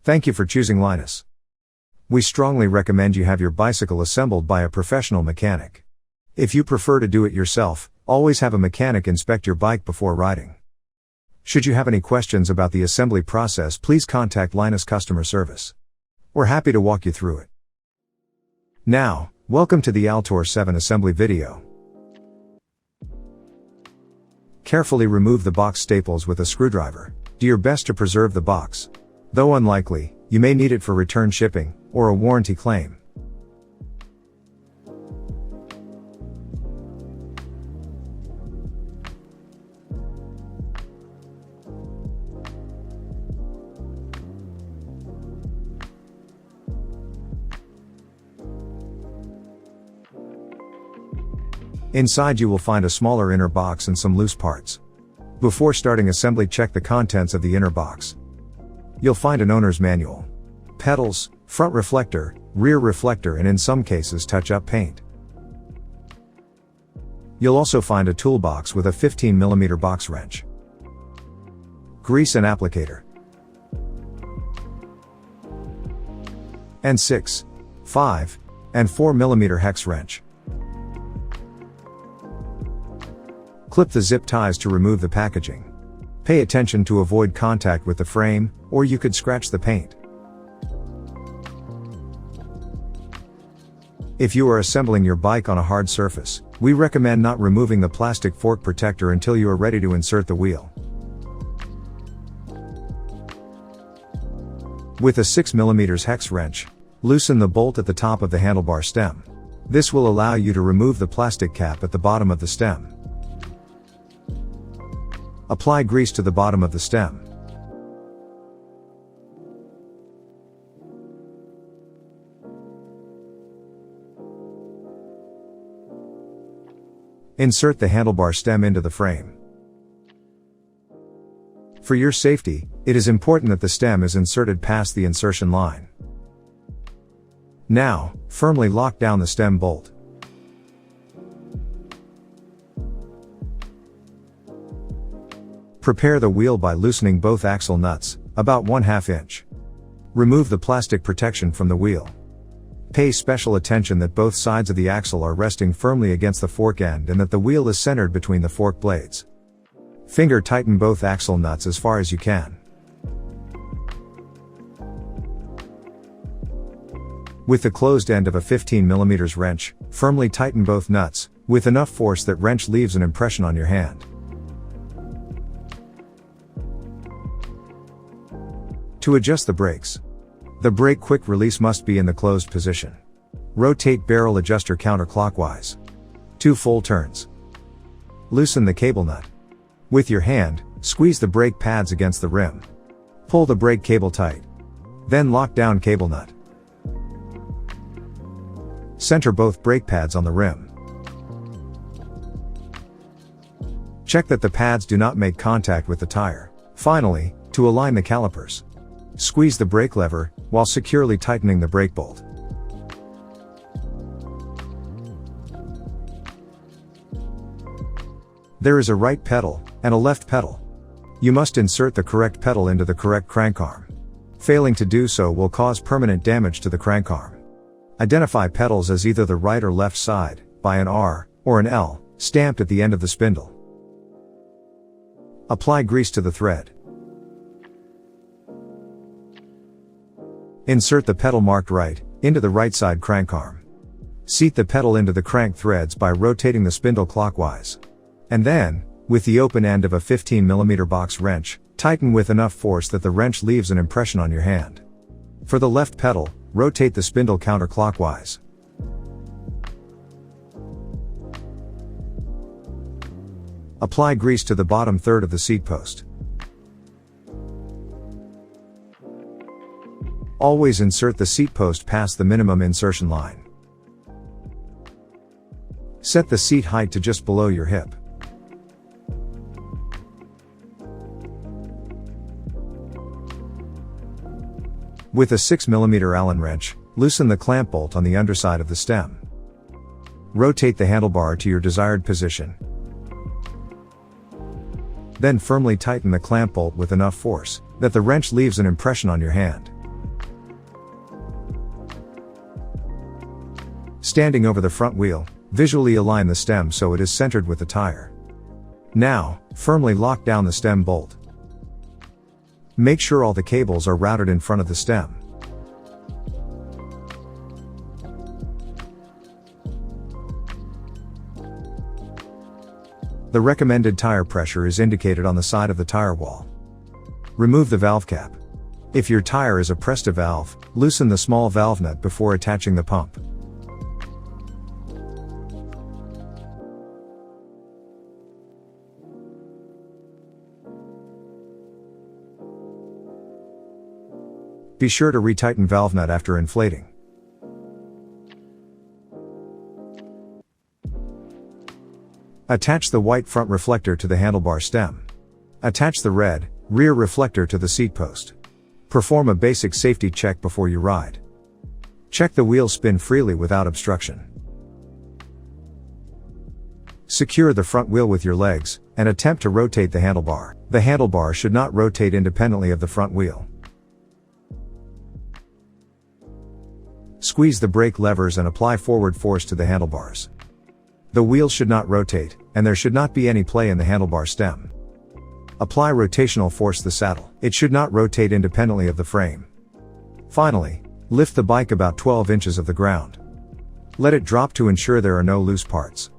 Thank you for choosing Linus. We strongly recommend you have your bicycle assembled by a professional mechanic. If you prefer to do it yourself, always have a mechanic inspect your bike before riding. Should you have any questions about the assembly process, please contact Linus Customer Service. We're happy to walk you through it. Now, welcome to the Altore 7 assembly video. Carefully remove the box staples with a screwdriver. Do your best to preserve the box. Though unlikely, you may need it for return shipping, or a warranty claim. Inside you will find a smaller inner box and some loose parts. Before starting assembly, check the contents of the inner box. You'll find an owner's manual, pedals, front reflector, rear reflector, and in some cases touch-up paint. You'll also find a toolbox with a 15mm box wrench, grease and applicator, and 6, 5, and 4mm hex wrench. Clip the zip ties to remove the packaging. Pay attention to avoid contact with the frame, or you could scratch the paint. If you are assembling your bike on a hard surface, we recommend not removing the plastic fork protector until you are ready to insert the wheel. With a 6mm hex wrench, loosen the bolt at the top of the handlebar stem. This will allow you to remove the plastic cap at the bottom of the stem. Apply grease to the bottom of the stem. Insert the handlebar stem into the frame. For your safety, it is important that the stem is inserted past the insertion line. Now, firmly lock down the stem bolt. Prepare the wheel by loosening both axle nuts, about 1/2 inch. Remove the plastic protection from the wheel. Pay special attention that both sides of the axle are resting firmly against the fork end and that the wheel is centered between the fork blades. Finger tighten both axle nuts as far as you can. With the closed end of a 15mm wrench, firmly tighten both nuts, with enough force that wrench leaves an impression on your hand. To adjust the brakes. The brake quick release must be in the closed position. Rotate barrel adjuster counterclockwise. 2 full turns. Loosen the cable nut. With your hand, squeeze the brake pads against the rim. Pull the brake cable tight. Then lock down cable nut. Center both brake pads on the rim. Check that the pads do not make contact with the tire. Finally, to align the calipers, squeeze the brake lever, while securely tightening the brake bolt. There is a right pedal, and a left pedal. You must insert the correct pedal into the correct crank arm. Failing to do so will cause permanent damage to the crank arm. Identify pedals as either the right or left side, by an R, or an L, stamped at the end of the spindle. Apply grease to the thread. Insert the pedal marked right, into the right side crank arm. Seat the pedal into the crank threads by rotating the spindle clockwise. And then, with the open end of a 15mm box wrench, tighten with enough force that the wrench leaves an impression on your hand. For the left pedal, rotate the spindle counterclockwise. Apply grease to the bottom third of the seat post. Always insert the seat post past the minimum insertion line. Set the seat height to just below your hip. With a 6mm Allen wrench, loosen the clamp bolt on the underside of the stem. Rotate the handlebar to your desired position. Then firmly tighten the clamp bolt with enough force that the wrench leaves an impression on your hand. Standing over the front wheel, visually align the stem so it is centered with the tire. Now, firmly lock down the stem bolt. Make sure all the cables are routed in front of the stem. The recommended tire pressure is indicated on the side of the tire wall. Remove the valve cap. If your tire is a Presta valve, loosen the small valve nut before attaching the pump. Be sure to retighten valve nut after inflating. Attach the white front reflector to the handlebar stem. Attach the red, rear reflector to the seat post. Perform a basic safety check before you ride. Check the wheels spin freely without obstruction. Secure the front wheel with your legs, and attempt to rotate the handlebar. The handlebar should not rotate independently of the front wheel. Squeeze the brake levers and apply forward force to the handlebars. The wheel should not rotate, and there should not be any play in the handlebar stem. Apply rotational force to the saddle. It should not rotate independently of the frame. Finally, lift the bike about 12 inches of the ground. Let it drop to ensure there are no loose parts.